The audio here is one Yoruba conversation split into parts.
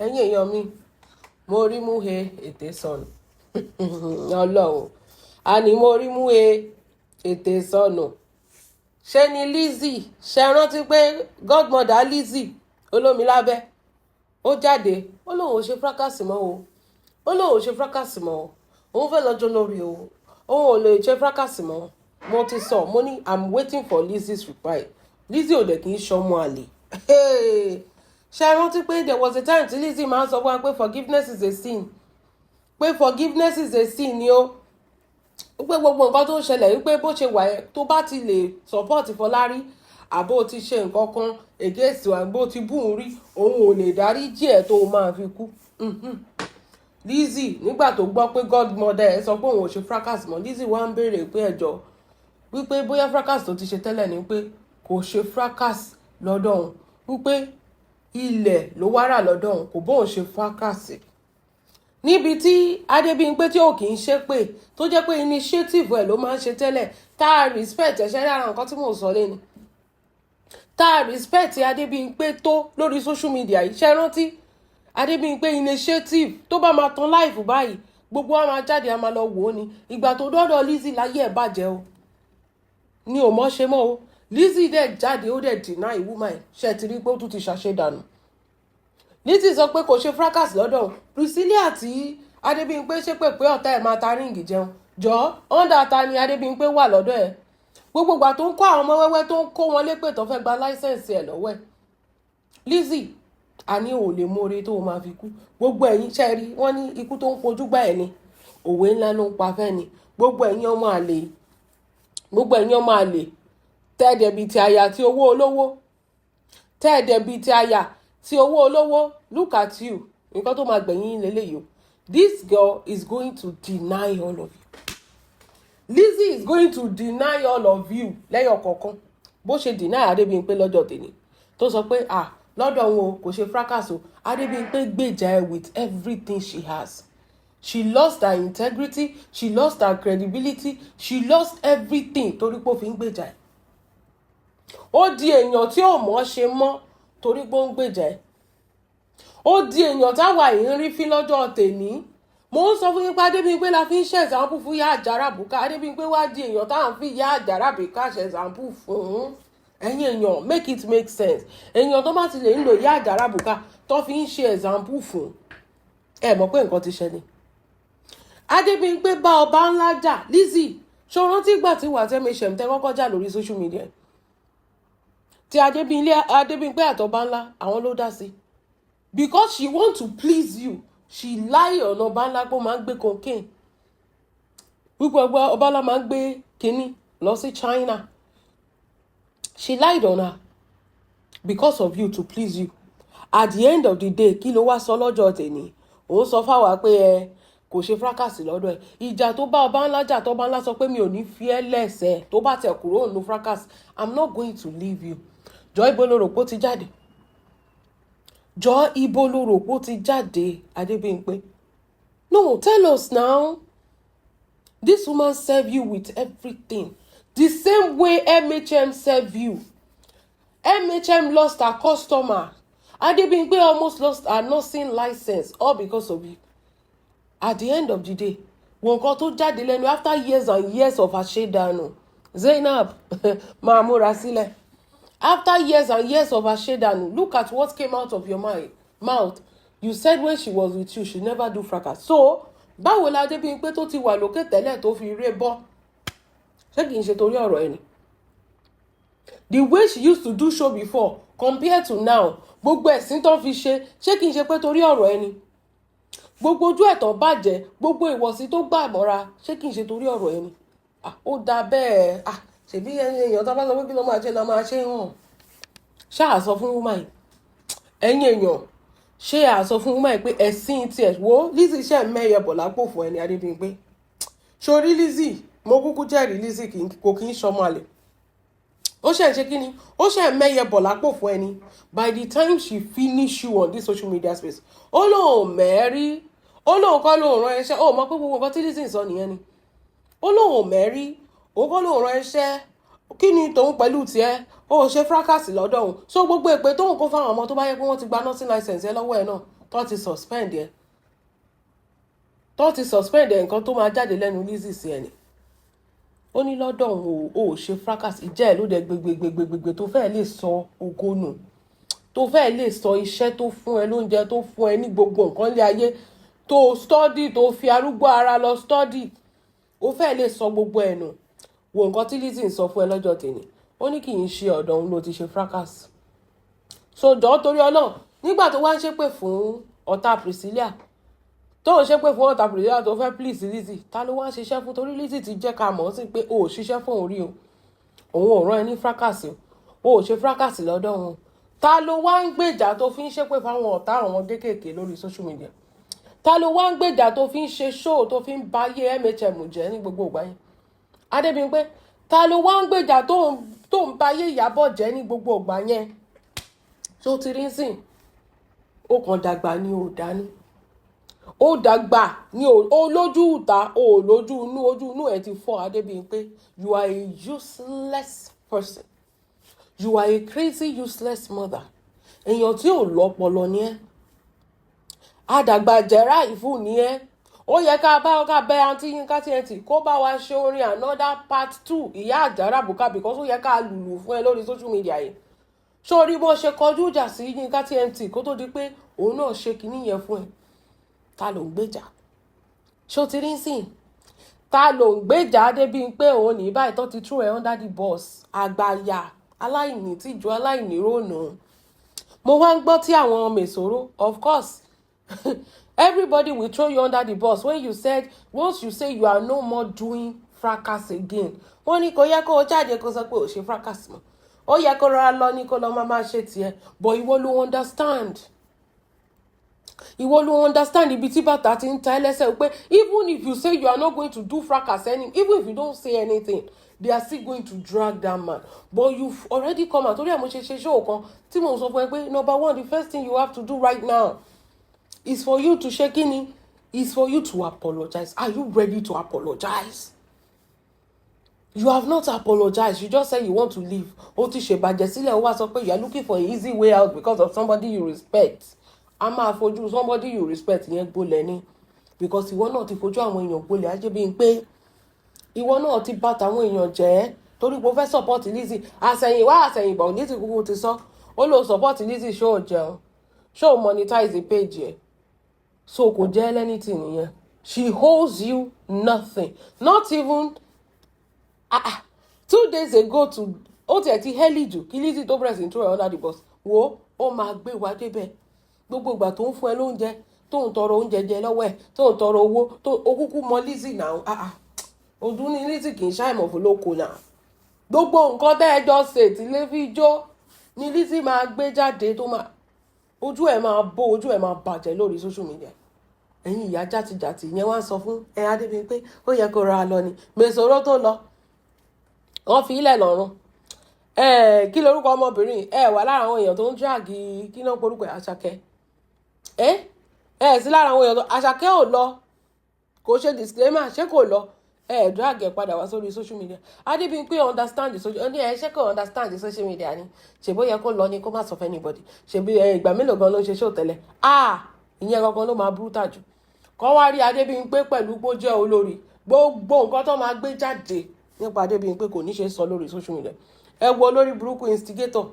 ẹ̀yin èèyàn mi mo rí mú he ètè sọnù ọlọ́run àní mo rí mú he ètè sọnù ṣe ni Lizzy ṣe rántí pé godmother Lizzy olómilábẹ́ ó jáde ó lóun ò ṣe fracasi mọ́ o ó lóun ò ṣe fracasi mọ́ o òun fẹ́ lọ́jọ́ lórí o òun ò lè ṣe fracasi mọ́ mo ti sọ mo ní I'm waiting for Lizzy's reply Lizzy ò dẹ̀ kì í ṣọmọ àlè ṣe rántí pé there was a time tí Lizzy máa ń sọ fún wa pé forgiveness is a sin pé forgiveness is a sin ni ó pé gbogbo nǹkan tó ń ṣẹlẹ̀ wípé bó ṣe wà ẹ́ tó bá ti lè support Fọlárí àbó ti ṣe nǹkan kan against wa bó ti bú un rí òun ò lè dáríjì ẹ̀ tó máa fi kú. Lizzy nígbà tó gbọ́ pé godmother ẹ̀ sọ pé òun ò ṣe fracas mọ́ Lizzy wá ń béèrè pé ẹjọ́ wípé bóyá fracas tó ti ṣe tẹ́lẹ̀ ni pé kò ṣe fracas lọ́dọ̀ òun wípé ilẹ̀ ló wá rà lọ́dọ̀ òun kò bóun ṣe fracas níbi tí Adébímpé tí ò kì í ṣe pé tó jẹ́ pé initiative ẹ̀ ló máa ń ṣe tẹ́lẹ̀ tá a respect ẹ̀ṣẹ́ lára nǹkan tí mò ń sọ lẹ́nu tá a respect Adébímpé tó lórí social media yìí ṣe rántí Adébímpé initiative tó bá máa tan live báyìí gbogbo wa máa jáde a máa lọ wò ó ni ìgbà tó dọ́dọ̀ Lizzy láyé ẹ̀ bàjẹ́ o ni ò mọ̀ ṣe mọ́ o Lizzy dẹ̀ jáde ó dẹ̀ deny woman ṣe ti rí pé ó tún ti ṣàṣedànù Lizzy sọ pé kò ṣe fracas lọ́dọ̀ Priscilla tí Adébímpé ṣe pé ọ̀tá ẹ̀ máa ta ríǹgì jẹun jọ ọ́ndà ta ni Adébímpé wà lọ́dọ̀ ẹ̀ gbogbo ìgbà tó ń kó àwọn ọmọ wẹ́wẹ́ tó ń kó wọn lépè tó fẹ́ gba láísẹ̀nsì ẹ̀ lọ́wọ́ ẹ̀ Lizzy àní ò lè mórè tó máa fi kú gbogbo ẹ̀yin ṣe rí wọ́n ní ikú tó ń pojú gbà ẹ̀ ni òwe ńlá ló ń pa fẹ́ ni gbogbo ẹ̀yin ọmọ àlè tẹ́ẹ̀dẹ̀ bíi ti aya tí owó olówó tẹ́ẹ̀dẹ̀ bíi ti aya tí owó olówó look at you nǹkan tó máa gbẹ̀yìn lélẹ́yìí o this girl is going to deny all of you Lizzy is going to deny all of you lẹ́yọ̀ kọ̀ọ̀kan bó ṣe deny Adébímpé lọ́jọ́ tèmi tó sọ pé lọ́dọ̀ wọn kò ṣe fracas o Adébímpé gbèjà ẹ with everything she has she lost her integrity she lost her credibility she lost everything torí pé ó fi ń gbèjà ẹ ó di èèyàn tí ò mọ̀ ṣe mọ́ torí pé ó ń gbèjà ẹ ó di èèyàn táwa yìí ń rí fín lọ́jọ́ tèmi mo ń sọ fún yín pé Adébímpé la fi ń ṣe ẹ̀sánpù fún Ìyá Àjàrà Bùkà Adébímpé wá di èèyàn táwọn fi Ìyá Àjàrà Bùkà ṣe ẹ̀sánpù fún ẹ̀yin èèyàn make it make sense èèyàn tó bá ti lè ń lo Ìyá Àjàrà Bùkà tó fi ń ṣe ẹ̀sánpù fún ẹ mọ̀ pé nǹkan ti ṣẹlẹ̀ Adébímpé bá ọba ńlá jà Lizzy ṣó rántí ìgbà tí wà tẹ́mi ṣẹ̀mtẹ́ kọ́kọ́ jà lórí social media tí Adébímpé àtọba ńlá àwọn ló dá sí because she want to please you she lie ọ̀nà ọba ńlá pé ó máa ń gbé cocaine wípé ọba ńlá máa ń gbé kínní lọ sí China she lied on her because of you to please you at the end of the day kí ló wá sọ lọ́jọ́ tèmi òun sọ fáwa pé kò ṣe fracas lọ́dọ̀ ẹ̀ ìjà tó bá ọba ńlá jà tó bá ńlá sọ pé mi ò ní fi ẹ́ lẹ́sẹ̀ tó bá tẹ̀ kúrò nínú fracas I'm not going to leave you jọ ibo ló rò pé ó ti jáde jọ ibo ló rò pé ó ti jáde Adébímpé no tell us now this woman serve you with everything the same way MHM serve you MHM lost her customer Adébímpé almost lost her nursing license all because of you at the end of the day wọn kan tó jáde lẹ́nu after years and years of àṣedànù Zainab máa múra sílẹ̀ after years and years of àṣedànù look at what came out of your mouth you said when she was with you she never do fracas so báwo la Adébímpé tó ti wà lókè tẹ́lẹ̀ tó fi ré bọ́ ṣé kìí ṣe torí ọ̀rọ̀ ẹni the way she used to do show before compared to now gbogbo ẹ̀sìn tó fi ṣe kìí ṣe pé torí ọ̀rọ̀ ẹni gbogbo ojú ẹ̀tàn bàjẹ́ gbogbo ìwọ̀sí tó gbà mọ́ra ṣé kìí ṣe torí ọ̀rọ̀ ẹni ó dáa bẹ́ẹ̀ ṣèbí èèyàn tó bá sọ pé kí ló máa ṣe la máa ṣe hàn ṣáà sọ fún woman ẹ̀yin èèyàn ṣé àsọ fún woman pé ẹ̀sìn tiẹ̀ wo Lizzy ṣe mẹ́yẹ bọ̀ lápò fún ẹni Adébímpé sórí Lizzy mo kúkú jẹ́rìí Lizzy kò kí ń ṣọmọ àlè ó ṣe ń ṣe kí ni ó ṣe mẹ́yẹ bọ̀ lápò fún ẹni by the time she finish you on this social media space ó lóun mẹ́rí ó lóun kọ́ lóun rán ẹṣẹ́ ó mọ̀ pé gbogbo nǹkan tí Lizzy sọ nìyẹn ni ó lóun mẹ́rí ó kọ́ lóun rán ẹṣẹ́ kí ni tòun pẹ̀lú tiẹ̀ ó ṣe fracas lọ́dọ̀ òun so gbogbo èpè tóun kó fáwọn ọmọ tó bá yẹ pé wọ́n ti gba nursing license ẹ lọ́wọ́ ẹ náà tó ti suspend ẹ nǹkan tó máa jáde lẹ́nu Lizzy sí ẹni ó ní lọ́dọ̀ òun ò ṣe fracas ìjẹ́ ẹ̀ ló dẹ gbẹgbẹgbẹgbẹ tó fẹ́ẹ́ lè sọ ògo nù tó fẹ́ẹ́ lè sọ iṣẹ́ tó fún ẹ lóúnjẹ tó fún ẹ ní gbogbo nǹkan lé ayé tó study tó fi arúgbó ara lọ study ó fẹ́ẹ́ lè sọ gbogbo ẹ̀ nù wo nǹkan tí Lizzy ń sọ fún ẹ lọ́jọ́ tèmi ó ní kì í ṣe ọ̀dọ̀ òun ló ti ṣe fracas so jọ̀ọ́ torí Ọlọ́run nígbà tó wá ń ṣépè fún ọ̀tá Priscilla tó ń ṣépè fún ọ̀tá Priscilla tó fẹ́ please Lizzy ta ló wá ń ṣiṣẹ́ fún torí Lizzy ti jẹ́ ká mọ̀ sí pé o ò ṣiṣẹ́ fún òun rí o òun ò rán ẹ ní fracas o ò ṣe fracas lọ́dọ̀ wọn ta ló wá ń gbèjà tó fi ń ṣépè fáwọn ọ̀tá àwọn kéékèèké lórí social media ta ló wá ń gbèjà tó fi ń ṣe show tó fi ń báyé MHM jẹ́ ní gbogbo ìgbà yẹn Adébímpé ta ló wá ń gbèjà tó ń báyé Ìyábọ̀ jẹ́ ní gbogbo ìgbà yẹn tó ti rí sìn ó kàn dàgbà ní ò dání ó dàgbà ní ó lójú ìta ó lójú inú ẹ ti fọ́ Adébímpé you are a useless person you are a crazy useless mother èèyàn tí ò lọ́pọlọ ni ẹ́ àdàgbà jẹ̀rá ìfún ni ẹ́ ó yẹ ká bẹ àǹtí Yínká TNT kó bá wa ṣe orin another part 2 ìyá àjàrà bùkà because ó yẹ ká lùlù fún ẹ lórí social media yìí sórí bó ṣe kọjú ìjà sí Yínká TNT kó tó di pé òun náà ṣe kinní yẹn fún ẹ ta ló ń gbèjà ṣó ti rí sìn ta ló ń gbèjà Adébímpé òun ní báyìí tó ti throw ẹ under the bus àgbàyà aláìní tìjú aláìní rònú mo wá ń gbọ́ tí àwọn mèsòrò of course everybody will throw you under the bus when you said once you say you are no more doing fracas again wọ́n ní kò yẹ kó o jáde kó sọ pé o ṣe fracas mọ́ ó yẹ kó rọra lọ ní kó lọ máa ṣe tiẹ̀ but ìwọ ló understand ibi tí bàtà ti ń ta ẹlẹ́sẹ̀ pé even if you say you are not going to do fracas even if you don't say anything they are still going to drag that man but you've already come out torí ẹ̀ mo ṣe show kan tí mo sọ fún ẹ pé number one the first thing you have to do right now is for you to ṣe kíni is for you to apologize. Are you ready to apologize? You have not apologized. You just say you want to leave. Ó ti ṣe bàjẹ́ sílẹ̀ ó wá sọ pé you are looking for an easy way out because of somebody you respect. A máa fojú somebody you respect yẹn gbolẹ̀ ni because ìwọ náà ti fojú àwọn èèyàn gbolẹ̀ Adébímpé ìwọ náà ti bà tàwọn èèyàn jẹ́ torí pé ó fẹ́ support Lizzy àsẹ̀yìnwá àsẹ̀yìnbọ̀ Lizzy kúkú ti sọ ó lọ support Lizzy show jẹun show monetize the page yẹn so kò jẹ́ anything nìyẹn she owes you nothing not even 2 days ago to ó tiẹ̀ ti hẹ́lì jù kí Lizzy tó bẹ̀rẹ̀ sí throw her under the bus wo ó máa gbé wa débẹ̀ gbogbo ìgbà tó ń fún ẹ lóúnjẹ tó ń tọrọ oúnjẹ jẹ lọ́wọ́ ẹ̀ tó ń tọrọ owó tó okúkú mọ Lizzy náà ọdún ní Lizzy kì í ṣàìmọ̀ fún lóko náà gbogbo nǹkan tẹ́ ẹ jọ ṣe tí lè fi jó ni Lizzy máa gbé jáde tó máa ojú ẹ̀ máa bó ojú ẹ̀ máa bàjẹ́ lórí social media ẹ̀yin ìyá játijàti ìyẹn wá ń sọ fún ẹ Adébímpé ó yẹ kó ra lọ ni mèsòrò tó lọ wọ́n fi ilẹ̀ lọ́rùn kí lorúkọ ọmọbìnrin wà lára àwọn èèyàn tó ń dráàgì kí náà porúkọ Àṣàkẹ́ sí lára àwọn èèyàn tó Àṣàkẹ́ ò lọ kò ṣe disclaimer ṣé kò lọ dráàgì ẹ̀ padà wá sórí social media Adébímpé understand the social media ṣé kò understand the social media ni ṣèbó yẹ kó lọ ni kó má sọ fún anybody ṣèbí ìgbà mélòó gan ló ń ṣe ṣó tẹ́lẹ̀ ìyẹn gangan ló máa burú tàjù kọ́ wá rí Adébímpé pẹ̀lú bó jẹ́ olórí gbogbo nǹkan tó máa gbé jáde nípa Adébímpé kò ní ṣe sọ lórí social media ẹ wo olórí burúkú instigator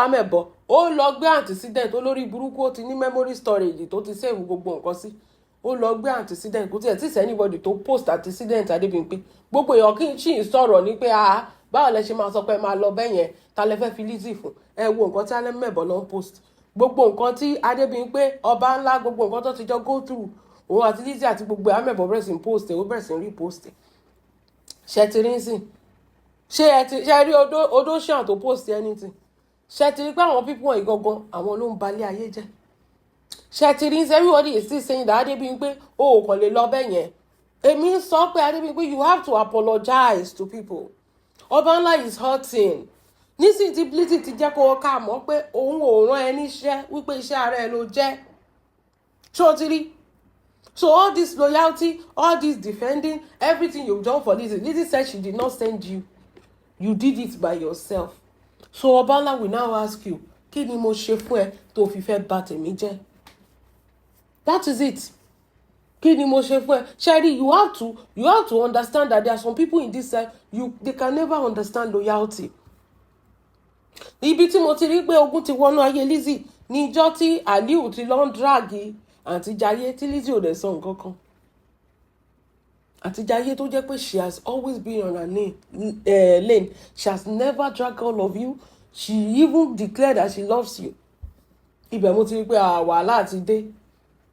amẹ̀bọ ó lọ gbé antecedent olórí burúkú ó ti ní memory storage tó ti save gbogbo nǹkan sí ó lọ gbé antecedent kò tiẹ̀ tí sẹ́ anybody tó post antecedent Adébímpé gbogbo èèyàn kì í ṣì ń sọ̀rọ̀ ní pé báwo lẹ ṣe máa sọ pé máa lọ bẹ́yẹn ta lẹ fẹ́ fi Lizzy fún ẹ wo nǹkan tí amẹ̀bọ lọ ń post gbogbo nǹkan tí Adébímpé ọba ńlá gbogbo nǹkan tó ti jọ go through òun àti Lizzy àti gbogbo amẹ̀bọ bẹ̀rẹ̀ sí post ó bẹ̀rẹ̀ sí repost ṣe ti rí sìn ṣe rí odóṣàn tó post anything ṣe ti rí pé àwọn pípọ̀ ìgangan àwọn ló ń balẹ̀ ayé jẹ́ ṣe ti rí everybody is still saying that Adébímpé ó kàn lè lọ bẹ́ẹ̀ yẹn èmi sọ pé Adébímpé you have to apologize to people ọba ńlá is hurting nísìnyí tí Lizzy ti jẹ́ kó ká mọ̀ pé òun ò rán ẹ níṣẹ́ wípé iṣẹ́ ara ẹ ló jẹ́ ṣó ti rí so all this loyalty all this defending everything you've done for Lizzy said she did not send you did it by yourself so Obala will now ask you kí ni mo ṣe fún ẹ tó fi fẹ́ bà tèmi jẹ́? That is it. Kí ni mo ṣe fún ẹ? Sherry, you have to understand that there are some people in this side, they can never understand loyalty. Ibi tí mo ti rí pé ogun ti wọnú ayé Lizzy ní ìjọ́ tí Aliu ti lọ ń dragi àti Jayé tí Lizzy ò dẹ̀ sọ nǹkan kan. Àti Jayé tó jẹ́ pé she has always been on her lane. She has never dragged all of you. She even declared that she loves you. Ibẹ̀ mo ti rí pé wàhálà ti dé.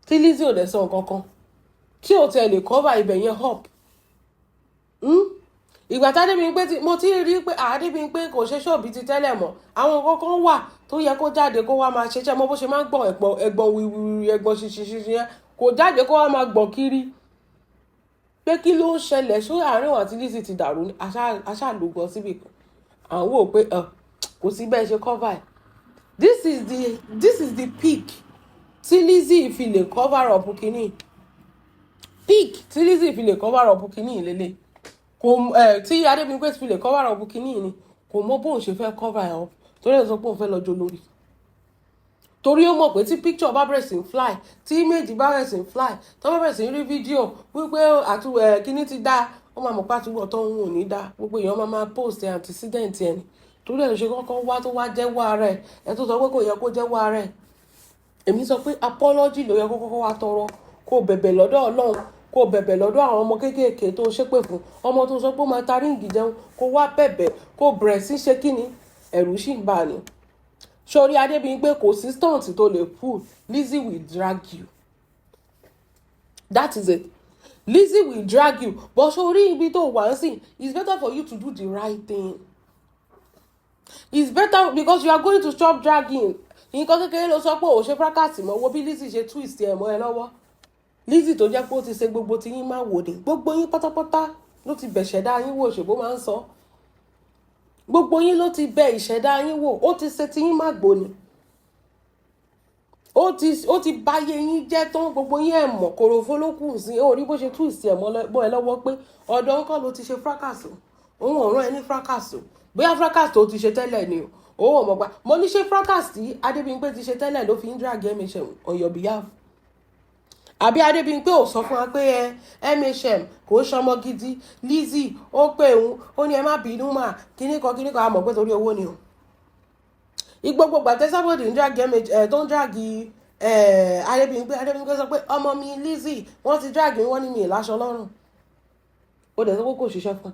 Tí Lizzy ò dẹ̀ sọ nǹkan kan. Tí ò tẹ̀ lè cover ibẹ̀ yẹn up. Ìgbà tí Adebimpe mo ti rí pé Adebimpe kò ṣe ṣọ́ọ̀bì ti tẹ́lẹ̀ mọ́. Àwọn nǹkan kan wà tó yẹ kó jáde kó wá máa ṣe mọ́ bó ṣe máa ń gbọ̀n ẹ̀gbọ́n wíwíwí ẹ̀gbọ́n ṣiṣiṣi yẹn kò jáde kó wá máa gbọ̀n kiri. Pé kí ló ń ṣẹlẹ̀ ṣó àárín òun àti Lizzy ti dàrú ní aṣáàlùgbọ́n síbì kan. Àwọn wò pé kò sí bẹ́ẹ̀ ṣe cover ẹ̀. This is the peak tí Lizzy fi lè cover up kínní. Peak tí Lizzy fi lè cover up kínní lélẹ̀. Tí Adebimpe fi lè cover up kínní ni kò mọ bóun ṣe fẹ́ cover up torí ẹ̀ sọ pé òun fẹ́ lọ jó lórí. Torí ó mọ̀ pé tí picture bá bẹ̀rẹ̀ sí fly, tí image bá bẹ̀rẹ̀ sí fly, tó bá bẹ̀rẹ̀ sí rí fídíò wípé kíní ti dá, ó máa mọ̀ pé àtúbọ̀ tó ń wò ní dá. Gbogbo èèyàn máa post antecedent ẹni. Torí ẹ̀ ló ṣe kọ́kọ́ wá tó wá jẹ́wọ́ ara ẹ̀. Ẹ tó sọ pé kò yẹ kó jẹ́wọ́ ara ẹ̀. Èmi sọ pé apology ló yẹ kó kọ́kọ́ wá tọrọ. Kó bẹ̀bẹ̀ lọ́dọ̀ Ọlọ́run. Kó bẹ̀bẹ̀ lọ́dọ̀ àwọn ọmọ kéékèèké tó ṣépè fún. Ọmọ tó sọ pé ó máa ta ríǹgì jẹun. Kó wá bẹ̀bẹ̀. Kó bẹ̀rẹ̀ sí ṣe kíni. Ẹ̀rù sì ń bà ní. Sori Adebimpe kò sí stunt tó lè pull. Lizzy will drag you. That is it. Lizzy will drag you. But sori ibi tó wà ń sìn, it's better for you to do the right thing. It's better because you are going to stop dragging. Nǹkan kékeré ló sọ pé ò ṣe fracas mọ́ wo bí Lizzy ṣe twist ẹ̀ mọ́ ẹ lọ́wọ́. Lizzy tó jẹ́ pé ó ti ṣe gbogbo tí yín máa wò ní. Gbogbo yín pátápátá ló ti bẹ̀ṣẹ̀dá yín wò ṣèbó máa ń sọ. Gbogbo yín ló ti bẹ ìṣẹ̀dá yín wò. Ó ti ṣe tí yín máa gbò ní. Ó ti báyé yín jẹ́ tán gbogbo yín ẹ̀ mọ̀ kòròfó ló kù sí. Ó rí bó ṣe twist ẹ̀ mọ́ ẹ lọ́wọ́ pé ọ̀dọ̀ ńkọ́ ló ti ṣe fracas o. Òun ò rán ẹ ní fracas o. Bóyá fracas tó ti ṣe tẹ́lẹ̀ ni o. Òun ò mọ̀ gbà. Mo ní ṣe fracas tí Adebimpe ti ṣe tẹ́lẹ̀ ló fi ń drag MHM on your behalf. Àbí Adebimpe ò sọ fún wa pé MHM kò ṣọmọ gidi. Lizzy ó pè òun ó ní ẹ má bínú mà kíníkan a mọ̀ pé torí owó ni o. Ìgbogbo gbàtẹ́ sábọ̀dì ń drag tó ń drag Adebimpe sọ pé ọmọ mi Lizzy wọ́n ti drag wọ́n ní mi ìláṣọ lọ́rùn. Ó dẹ̀ sọ pé kò ṣiṣẹ́ fún.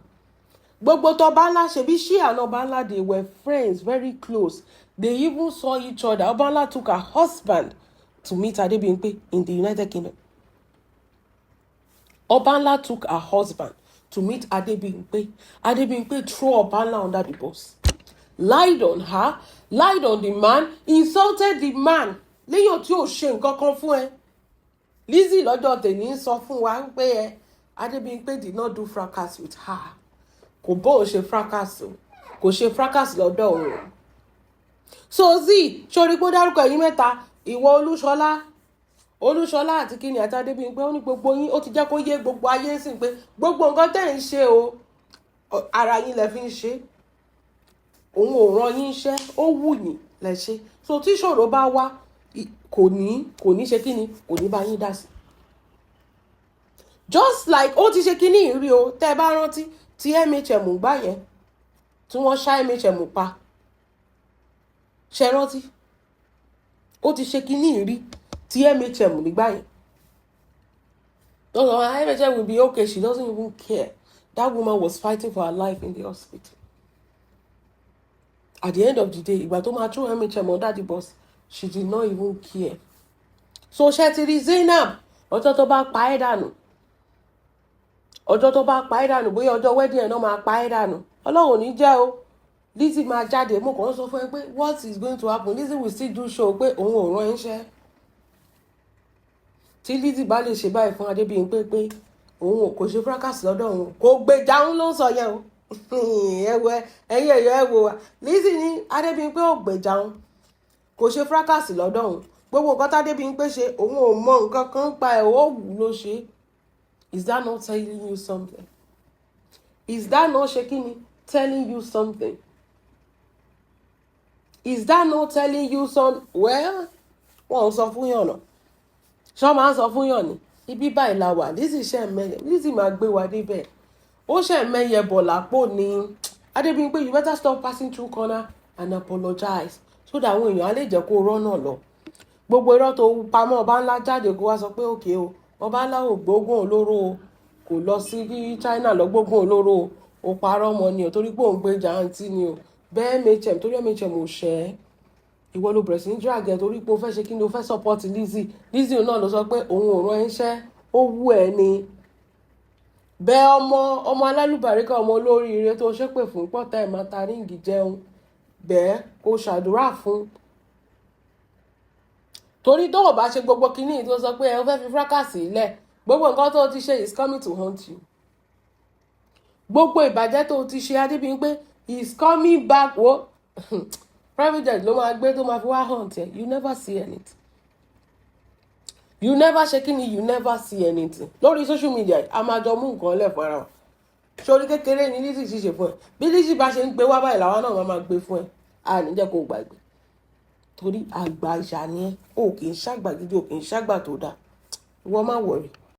Gbogbo tó bá ńlá ṣe bí ṣí àná bá ńlá they were friends very close. They even saw each other. Obanla took her husband to meet Adebimpe in the United Kingdom. Obanla took her husband to meet Adebimpe. Adebimpe threw Obanla under the bus. Lied on her, lied on the man, insulted the man. Léyìn tí ò ṣe nǹkan kan fún ẹ. Lizzy lọ́jọ́ tèmi ń sọ fún wa pé Adebimpe did not do fracas with her. Kò bó ṣe fracas o. Kò ṣe fracas lọ́dọ̀ òun. So Zee, sori pé ó dárúkọ yín mẹ́ta, ìwọ Olúṣọlá àti kíni àti Adebimpe ó ní gbogbo yín ó ti jẹ́ kó yé gbogbo ayé sìn pé gbogbo nǹkan tẹ́ ń ṣe o ara yín lẹ fi ń ṣe. Òun ò rán yín iṣẹ́, ó wù yín lẹ ṣe. So tí ṣòro bá wá kò ní ṣe kíni, kò ní bá yín dá sí. Just like ó ti ṣe kíni ìrí o, tẹ́ bá rántí tí MHM gbà yẹn tí wọ́n ṣá MHM pa. Ṣé rántí? Ó ti ṣe kíní ìrí tí MHM nígbà yẹn. MHM will be okay. She doesn't even care. That woman was fighting for her life in the hospital. At the end of the day, ìgbà tó máa throw MHM under the bus, she did not even care. So ṣé ti rí Zainab ọjọ́ tó bá pa ẹ́ dànù. Ọjọ́ tó bá pa ẹ́ dànù bóyá ọjọ́ wedding ẹ̀ náà máa pa ẹ́ dànù. Ọlọ́run ò ní jẹ́ o. Lizzy máa jáde mo kàn sọ fún ẹ pé what is going to happen. Lizzy will still do show pé òun ò rán iṣẹ́. Tí Lizzy bá lè ṣe báyìí fún Adebimpe pé òun kò ṣe fracas lọ́dọ̀ òun kò gbèjà òun ló ń sọ yẹn o. Ẹ̀yin èèyàn ẹ wò wá. Lizzy ní Adebimpe ò gbèjà òun kò ṣe fracas lọ́dọ̀ òun. Gbogbo nǹkan t'Adebimpe ṣe òun ò mọ nǹkan kan pa ẹ̀ ó wù ló ṣe. Is that not telling you something? Is that not shaking telling you something? is that not telling you son well wọ́n sọ fún yàn náà ṣọ́ máa ń sọ fún yàn ní ibi báyìí la wà Lizzy ṣe mẹ́yẹ Lizzy máa gbé wa débẹ̀ ó ṣe mẹ́yẹ bọ̀ lápò ní Adebimpe you better stop passing through corner and apologize so that àwọn èèyàn á lè jẹ́ kó rọ́nà lọ gbogbo irọ́ tó pamọ́ ọba ńlá jáde kó wá sọ pé òkè o ọba ńlá ò gbógun olóró o kò lọ sí China lọ gbógun olóró o parọ́ mọ́ ni o torí pé òun gbé jàǹtí ni o bẹ́ẹ̀ MHM torí MHM ò ṣẹ́ ìwọ ló bẹ̀rẹ̀ sí ní drag ẹ̀ torí pé o fẹ́ ṣe kí ni o fẹ́ support Lizzy náà ló sọ pé òun ò rán iṣẹ́ ó wú ẹ ni bẹ́ẹ̀ ọmọ alálùbáríkà ọmọ olóríire tó ṣépè fún pọ́tà ẹ̀ máa ta ríǹgì jẹun bẹ́ẹ̀ kó ṣàdúrà fún torí tó o bá ṣe gbogbo kinní tó sọ pé ẹ fẹ́ fi fracas ilẹ̀ gbogbo nǹkan tó ti ṣe is coming to haunt you gbogbo ìbàjẹ́ tó ti ṣe Adebimpe is coming back wo private jet ló máa gbé tó máa fi wá haunt ẹ you never see anything you never ṣe kí ni you never see anything lórí social media a máa jọ mú nǹkan lẹ̀ fara wa sórí kékeré ni Lizzy ti ṣe fún ẹ bí Lizzy bá ṣe ń gbé wá báyìí làwọn náà máa gbé fún ẹ a ní jẹ́ kó gbàgbé torí àgbà ìṣà ni ẹ o kì í ṣàgbà gidi o kì í ṣàgbà tó dáa ìwọ má wọ̀rì